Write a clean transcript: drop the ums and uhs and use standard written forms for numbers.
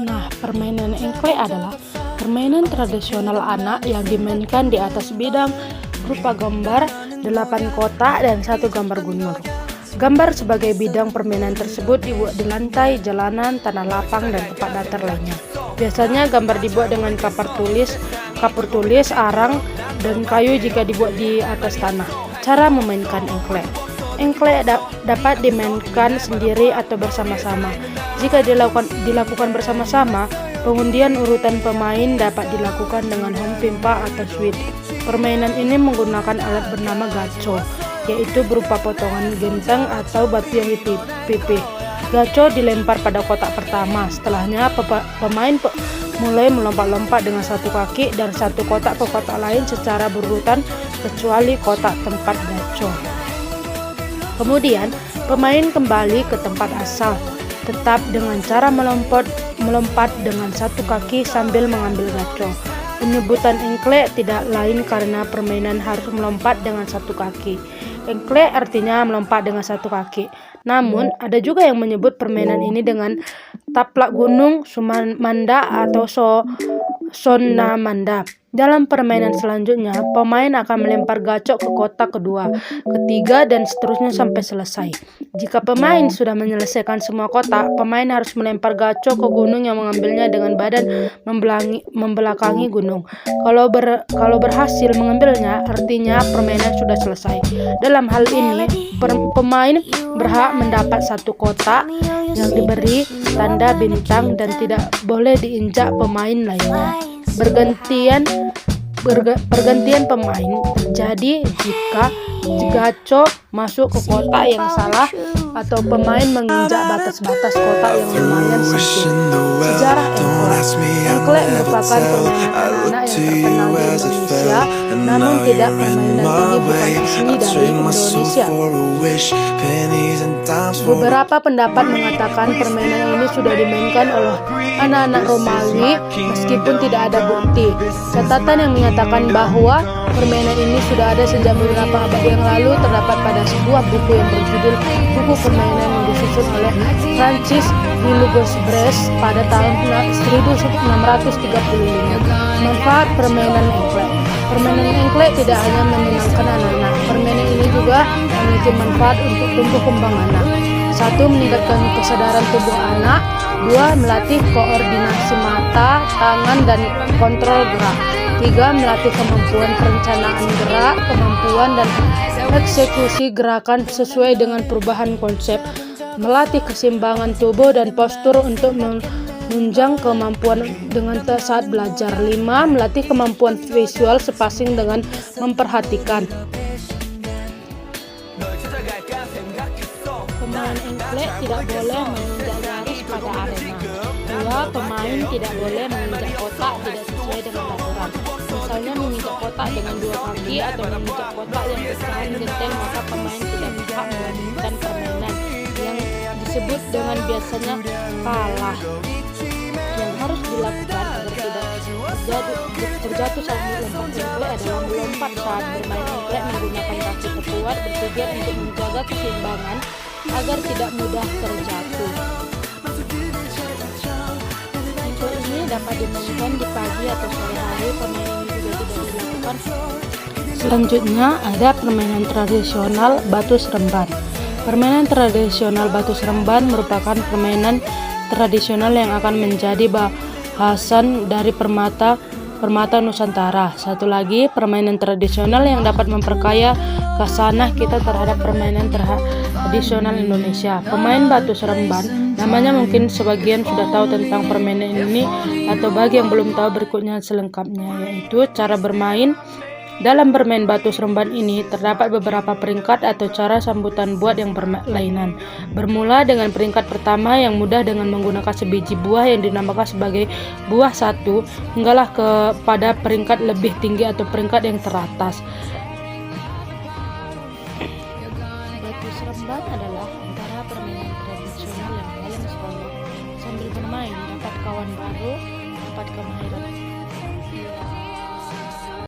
Nah, permainan engklek adalah permainan tradisional anak yang dimainkan di atas bidang berupa gambar, 8 kotak, dan 1 gambar gunung. Gambar sebagai bidang permainan tersebut dibuat di lantai, jalanan, tanah lapang, dan tempat datar lainnya. Biasanya gambar dibuat dengan kapur tulis, arang, dan kayu jika dibuat di atas tanah. Cara memainkan engklek. Engklek dapat dimainkan sendiri atau bersama-sama. Jika dilakukan bersama-sama, pengundian urutan pemain dapat dilakukan dengan home pimpa atau switch. Permainan ini menggunakan alat bernama gaco, yaitu berupa potongan genteng atau batu yang dipipih. Gaco dilempar pada kotak pertama. Setelahnya pemain mulai melompat-lompat dengan satu kaki dari satu kotak ke kotak lain secara berurutan kecuali kotak tempat gaco. Kemudian pemain kembali ke tempat asal, tetap dengan cara melompat dengan satu kaki sambil mengambil gaco. Penyebutan engklek tidak lain karena permainan harus melompat dengan satu kaki. Engklek artinya melompat dengan satu kaki. Namun ada juga yang menyebut permainan ini dengan taplak gunung, sumanda, atau sonamanda. Dalam permainan selanjutnya, pemain akan melempar gacok ke kotak kedua, ketiga, dan seterusnya sampai selesai. Jika pemain sudah menyelesaikan semua kotak, pemain harus melempar gacok ke gunung yang mengambilnya dengan badan membelakangi gunung. Kalau berhasil mengambilnya, artinya permainan sudah selesai. Dalam hal ini, pemain berhak mendapat satu kotak yang diberi tanda bintang dan tidak boleh diinjak pemain lainnya. Pergantian pemain terjadi jika gaco masuk ke kotak yang salah atau pemain menginjak batas-batas kotak yang lumayan sempit. Sejarah engklek merupakan permainan anak yang terkenal di Indonesia, namun tidak permainan ini bukan asli dari Indonesia. Beberapa pendapat mengatakan permainan ini sudah dimainkan oleh anak-anak Romawi meskipun tidak ada bukti. Catatan yang menyatakan bahwa permainan ini sudah ada sejak beberapa abad yang lalu terdapat pada sebuah buku yang berjudul Buku Permainan yang disusun oleh Francis Willibrord pada tahun 1635. Manfaat permainan engklek. Permainan engklek tidak hanya menyenangkan anak-anak. Permainan ini juga memiliki manfaat untuk tumbuh kembang anak. 1. Meningkatkan kesadaran tubuh anak. 2. Melatih koordinasi mata, tangan, dan kontrol gerak. 3. Melatih kemampuan perencanaan gerak, kemampuan dan eksekusi gerakan sesuai dengan perubahan konsep. Melatih keseimbangan tubuh dan postur untuk menunjang kemampuan dengan saat belajar. 5. Melatih kemampuan visual sepasing dengan memperhatikan. Pemain engklek tidak boleh menginjak garis pada arena. 2. Pemain tidak boleh menginjak kotak tidak sesuai dengan aturan. Misalnya menginjak kotak dengan 2 kaki atau menginjak kotak yang pecahan genteng, maka pemain tidak berhak melanjutkan permainan yang disebut dengan biasanya kalah. Yang harus dilakukan agar tidak terjatuh saat melompat engklek adalah melompat saat bermain engklek menggunakan kaki terkuat bertujuan untuk menjaga keseimbangan agar tidak mudah terjatuh. Engklek ini dapat dimainkan di pagi atau sore hari. Permainan ini juga tidak dilakukan. Selanjutnya ada permainan tradisional batu seremban. Permainan tradisional batu seremban merupakan permainan tradisional yang akan menjadi bahasan dari permata Nusantara. Satu lagi, permainan tradisional yang dapat memperkaya khasanah kita terhadap permainan tradisional Indonesia. Pemain batu seremban, namanya mungkin sebagian sudah tahu tentang permainan ini, atau bagi yang belum tahu berikutnya selengkapnya, yaitu cara bermain. Dalam bermain batu seremban ini terdapat beberapa peringkat atau cara sambutan buat yang berlainan. Bermula dengan peringkat pertama yang mudah dengan menggunakan sebiji buah yang dinamakan sebagai buah 1 hinggalah kepada peringkat lebih tinggi atau peringkat yang teratas. Batu seremban adalah antara permainan tradisional yang paling seronok. Sambil bermain dapat kawan baru, dapat kemahiran